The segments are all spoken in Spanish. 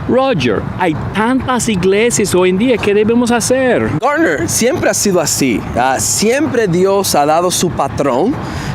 Roger, hay tantas iglesias hoy en día, ¿qué debemos hacer? Garner, siempre ha sido así. Siempre Dios ha dado su patrón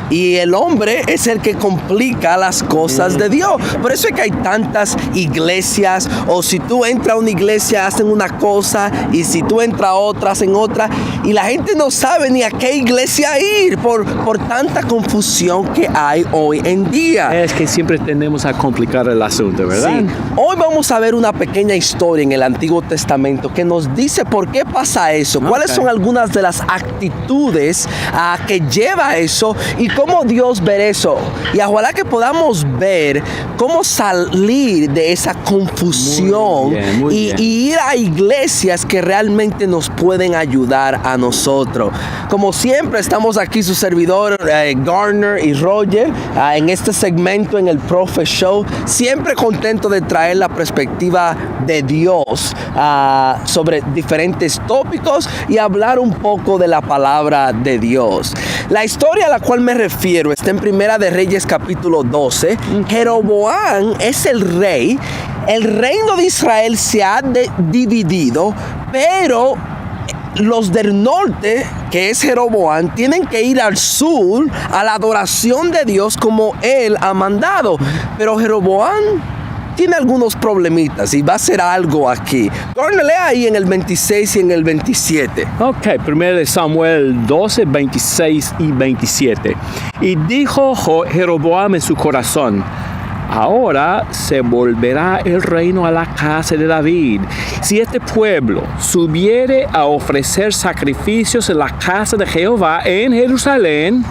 y el hombre es el que complica las cosas de Dios. Por eso es que hay tantas iglesias, o si tú entras a una iglesia hacen una cosa y si tú entras a otra hacen otra, y la gente no sabe ni a qué iglesia ir por tanta confusión que hay hoy en día. Es que siempre tendemos a complicar el asunto, ¿verdad? Sí. Hoy vamos a ver una pequeña historia en el Antiguo Testamento que nos dice por qué pasa eso, cuáles son algunas de las actitudes que lleva a eso y cómo Dios ve eso. Y ojalá que podamos ver cómo salir de esa confusión y ir a iglesias que realmente nos pueden ayudar a nosotros. Como siempre, estamos aquí su servidor Garner y Roger en este segmento en el Prophet Show, siempre contento de traer la perspectiva de Dios sobre diferentes tópicos y hablar un poco de la palabra de Dios. La historia a la cual me refiero está en Primera de Reyes capítulo 12. Jeroboam es el rey. El reino de Israel se ha dividido, pero los del norte, que es Jeroboam, tienen que ir al sur a la adoración de Dios como él ha mandado. Pero Jeroboam tiene algunos problemitas y va a hacer algo aquí. Garner, lea ahí en el 26 y en el 27. Ok, 1 Samuel 12, 26 y 27. Y dijo Jeroboam en su corazón: ahora se volverá el reino a la casa de David. Si este pueblo subiere a ofrecer sacrificios en la casa de Jehová en Jerusalén,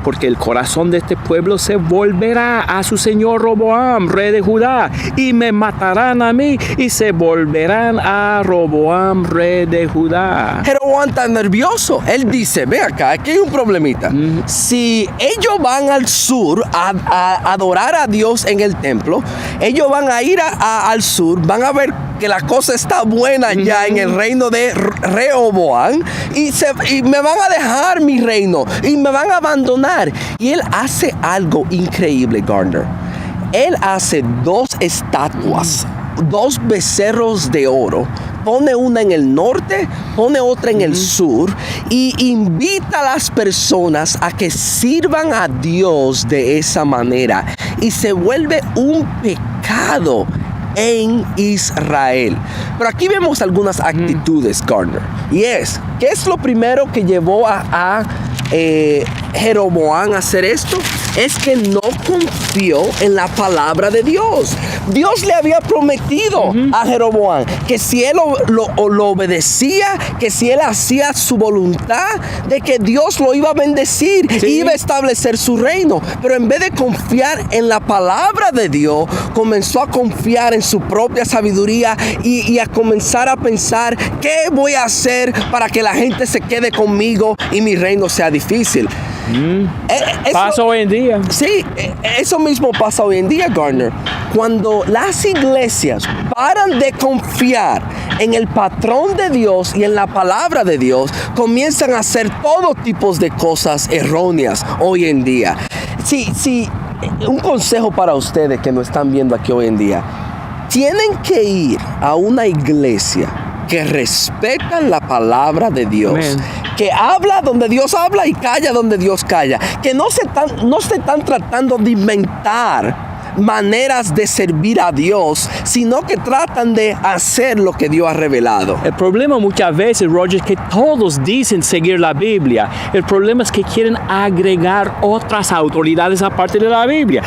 porque el corazón de este pueblo se volverá a su señor Roboam, rey de Judá, y me matarán a mí, y se volverán a Roboam, rey de Judá. Jeroboam está nervioso. Él dice: ve acá, aquí hay un problemita. Si ellos van al sur a adorar a Dios en el templo, ellos van a ir al sur, van a ver que la cosa está buena ya en el reino de Rehoboam, y me van a dejar mi reino y me van a abandonar. Y él hace algo increíble, Garner. Él hace 2 estatuas, 2 becerros de oro. Pone una en el norte, pone otra en el sur, y invita a las personas a que sirvan a Dios de esa manera. Y se vuelve un pecado en Israel. Pero aquí vemos algunas actitudes, Garner. Y ¿qué es lo primero que llevó a Jeroboam a hacer esto? Es que no confió en la palabra de Dios. Dios le había prometido a Jeroboam que si él lo obedecía, que si él hacía su voluntad, de que Dios lo iba a bendecir, iba a establecer su reino. Pero en vez de confiar en la palabra de Dios, comenzó a confiar en su propia sabiduría y a comenzar a pensar: ¿qué voy a hacer para que la gente se quede conmigo y mi reino sea difícil? Pasa hoy en día. Sí, eso mismo pasa hoy en día, Garner. Cuando las iglesias paran de confiar en el patrón de Dios y en la palabra de Dios, comienzan a hacer todo tipo de cosas erróneas hoy en día. Sí, un consejo para ustedes que nos están viendo aquí hoy en día: tienen que ir a una iglesia que respetan la palabra de Dios. Amen. Que habla donde Dios habla y calla donde Dios calla. Que no se están tratando de inventar maneras de servir a Dios, sino que tratan de hacer lo que Dios ha revelado. El problema muchas veces, Roger, es que todos dicen seguir la Biblia. El problema es que quieren agregar otras autoridades aparte de la Biblia.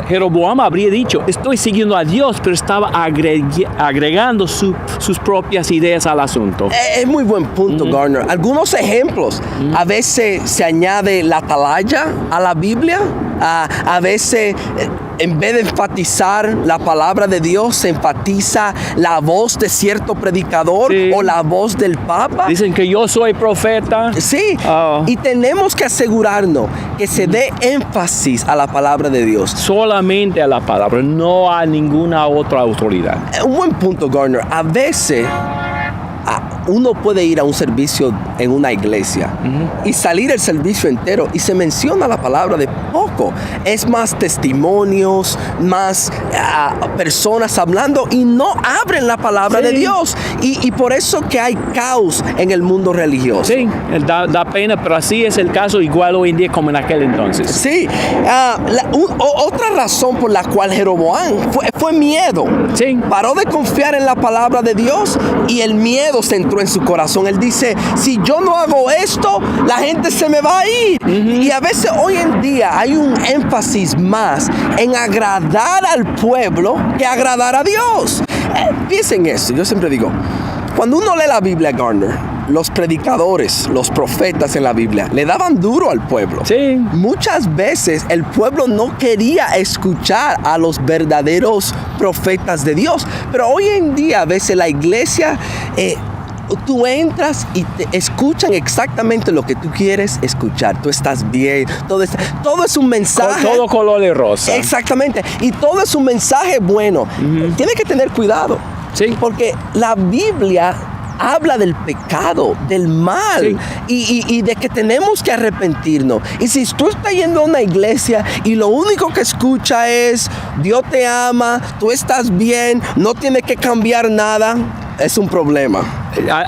Jeroboam habría dicho: estoy siguiendo a Dios, pero estaba agregando sus propias ideas al asunto. Es muy buen punto, Garner. Algunos ejemplos: a veces se añade la atalaya a la Biblia. A veces, en vez de enfatizar la palabra de Dios, se enfatiza la voz de cierto predicador o la voz del Papa. Dicen que yo soy profeta. Sí, y tenemos que asegurarnos que se dé énfasis a la palabra de Dios. Solamente a la palabra, no a ninguna otra autoridad. Un buen punto, Garner. A veces uno puede ir a un servicio en una iglesia y salir el servicio entero y se menciona la palabra de poco. Es más testimonios, más personas hablando y no abren la palabra de Dios. Y por eso que hay caos en el mundo religioso. Sí, da pena, pero así es el caso igual hoy en día como en aquel entonces. Sí, otra razón por la cual Jeroboam fue miedo. Sí. Paró de confiar en la palabra de Dios y el miedo se entró en su corazón. Él dice, si yo no hago esto, la gente se me va a ir. Y a veces hoy en día hay un énfasis más en agradar al pueblo que agradar a Dios. Piensen eso, yo siempre digo, cuando uno lee la Biblia, Garner, los predicadores, los profetas en la Biblia, le daban duro al pueblo. Sí. Muchas veces el pueblo no quería escuchar a los verdaderos profetas de Dios. Pero hoy en día a veces la iglesia, tú entras y te escuchan exactamente lo que tú quieres escuchar. Tú estás bien, todo es un mensaje. Todo color de rosa. Exactamente. Y todo es un mensaje bueno. Tienes que tener cuidado. Sí. Porque la Biblia habla del pecado, del mal, y de que tenemos que arrepentirnos. Y si tú estás yendo a una iglesia y lo único que escucha es Dios te ama, tú estás bien, no tienes que cambiar nada, es un problema.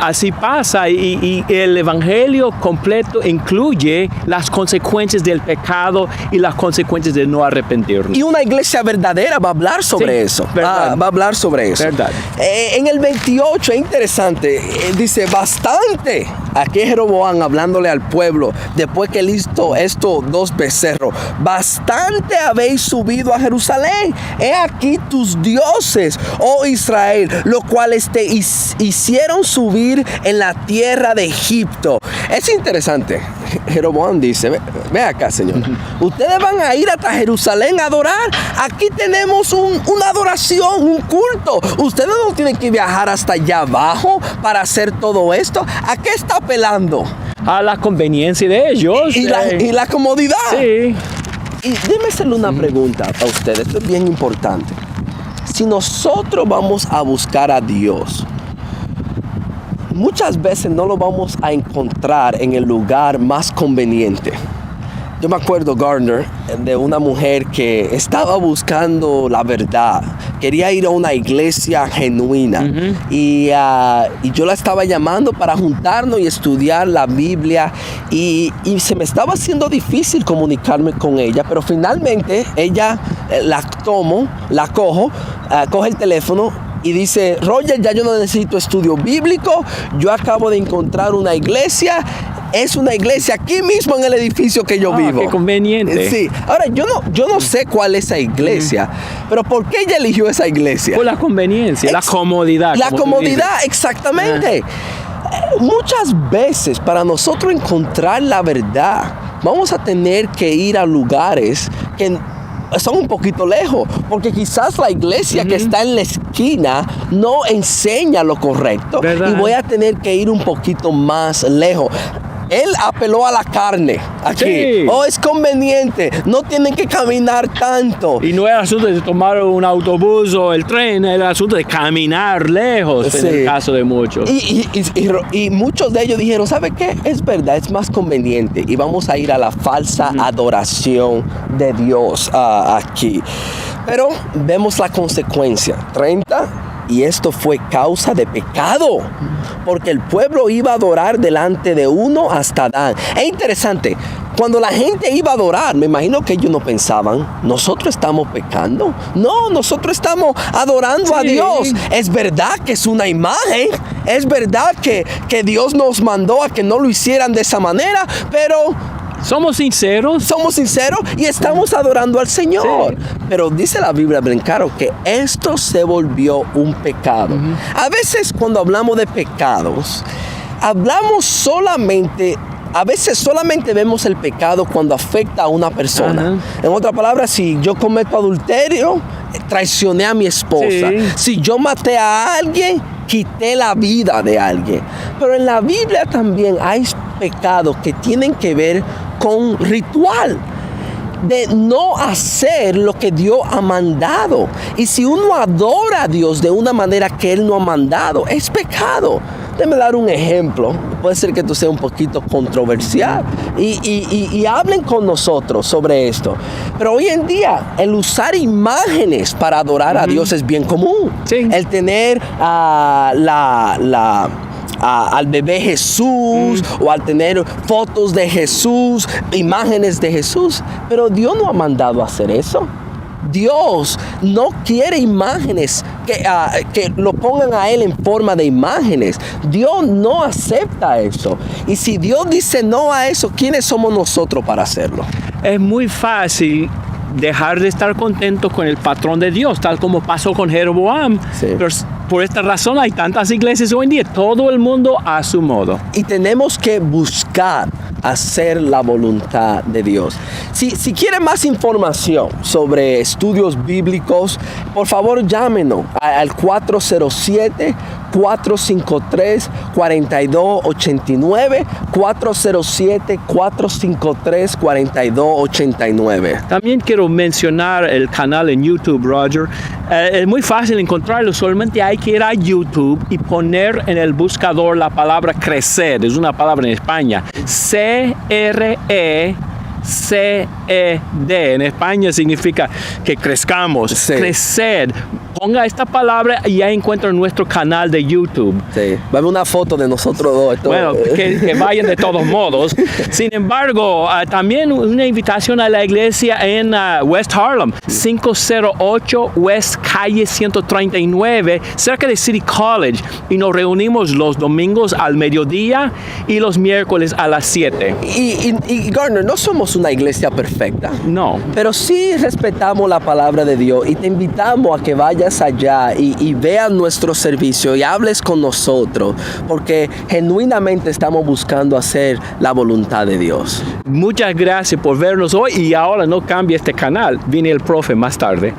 Así pasa y el evangelio completo incluye las consecuencias del pecado y las consecuencias de no arrepentirnos. Y una iglesia verdadera va a hablar sobre eso. Va a hablar sobre eso. Verdad. En el 28 es interesante. Dice bastante. Aquí Jeroboam hablándole al pueblo después que listo estos 2 becerros. Bastante habéis subido a Jerusalén. He aquí tus dioses, oh Israel, los cuales te hicieron subir en la tierra de Egipto. Es interesante. Jeroboam dice, ve acá, Señor. Ustedes van a ir hasta Jerusalén a adorar. Aquí tenemos una adoración, un culto. Ustedes no tienen que viajar hasta allá abajo para hacer todo esto. ¿A qué está apelando? A la conveniencia de ellos. Y la comodidad. Sí. Y déjeme hacerle una pregunta a ustedes. Esto es bien importante. Si nosotros vamos a buscar a Dios, muchas veces no lo vamos a encontrar en el lugar más conveniente. Yo me acuerdo, Garner, de una mujer que estaba buscando la verdad. Quería ir a una iglesia genuina. Y yo la estaba llamando para juntarnos y estudiar la Biblia. Y se me estaba haciendo difícil comunicarme con ella. Pero finalmente ella coge el teléfono y dice, Roger, ya yo no necesito estudio bíblico. Yo acabo de encontrar una iglesia. Es una iglesia aquí mismo en el edificio que yo vivo. Qué conveniente. Sí. Ahora, yo no sé cuál es esa iglesia, pero ¿por qué ella eligió esa iglesia? Por la conveniencia, la comodidad. La comodidad, exactamente. Muchas veces para nosotros encontrar la verdad, vamos a tener que ir a lugares que son un poquito lejos, porque quizás la iglesia que está en la esquina no enseña lo correcto. ¿Verdad? Y voy a tener que ir un poquito más lejos. Él apeló a la carne aquí. Sí. Es conveniente, no tienen que caminar tanto. Y no es asunto de tomar un autobús o el tren, es el asunto de caminar lejos, en el caso de muchos. Y muchos de ellos dijeron, ¿sabe qué? Es verdad, es más conveniente y vamos a ir a la falsa adoración de Dios aquí. Pero vemos la consecuencia. 30. Y esto fue causa de pecado, porque el pueblo iba a adorar delante de uno hasta Dan. Es interesante, cuando la gente iba a adorar, me imagino que ellos no pensaban, nosotros estamos pecando. No, nosotros estamos adorando a Dios. Es verdad que es una imagen, es verdad que Dios nos mandó a que no lo hicieran de esa manera, pero somos sinceros y estamos adorando al Señor. Sí. Pero dice la Biblia bien claro que esto se volvió un pecado. A veces cuando hablamos de pecados, a veces solamente vemos el pecado cuando afecta a una persona. En otras palabras, si yo cometo adulterio, traicioné a mi esposa. Sí. Si yo maté a alguien, quité la vida de alguien. Pero en la Biblia también hay pecados que tienen que ver con ritual, de no hacer lo que Dios ha mandado. Y si uno adora a Dios de una manera que Él no ha mandado, es pecado. Déjame dar un ejemplo. Puede ser que esto sea un poquito controversial. Y hablen con nosotros sobre esto. Pero hoy en día, el usar imágenes para adorar a Dios es bien común. Sí. El tener al bebé Jesús o al tener fotos de Jesús, imágenes de Jesús. Pero Dios no ha mandado a hacer eso. Dios no quiere imágenes que lo pongan a Él en forma de imágenes. Dios no acepta eso. Y si Dios dice no a eso, ¿quiénes somos nosotros para hacerlo? Es muy fácil dejar de estar contentos con el patrón de Dios, tal como pasó con Jeroboam. Sí. Pero por esta razón hay tantas iglesias hoy en día, todo el mundo a su modo. Y tenemos que buscar hacer la voluntad de Dios. Si quieren más información sobre estudios bíblicos, por favor llámenos al 407-453-4289, 407-453-4289. También quiero mencionar el canal en YouTube, Roger. Es muy fácil encontrarlo, solamente hay que ir a YouTube y poner en el buscador la palabra crecer, es una palabra en España, C-R-E-C-E-D. En España significa que crezcamos, Sí. crecer. Ponga esta palabra y ya encuentra nuestro canal de YouTube. Sí. Va a haber una foto de nosotros dos. Bueno, que vayan de todos modos. Sin embargo, también una invitación a la iglesia en West Harlem, 508 West Calle 139, cerca de City College. Y nos reunimos los domingos al mediodía y los miércoles a las 7. Y Gardner, no somos una iglesia perfecta. No. Pero sí respetamos la palabra de Dios y te invitamos a que vayas allá y veas nuestro servicio y hables con nosotros, porque genuinamente estamos buscando hacer la voluntad de Dios. Muchas gracias por vernos hoy y ahora no cambie este canal. Viene el profe más tarde.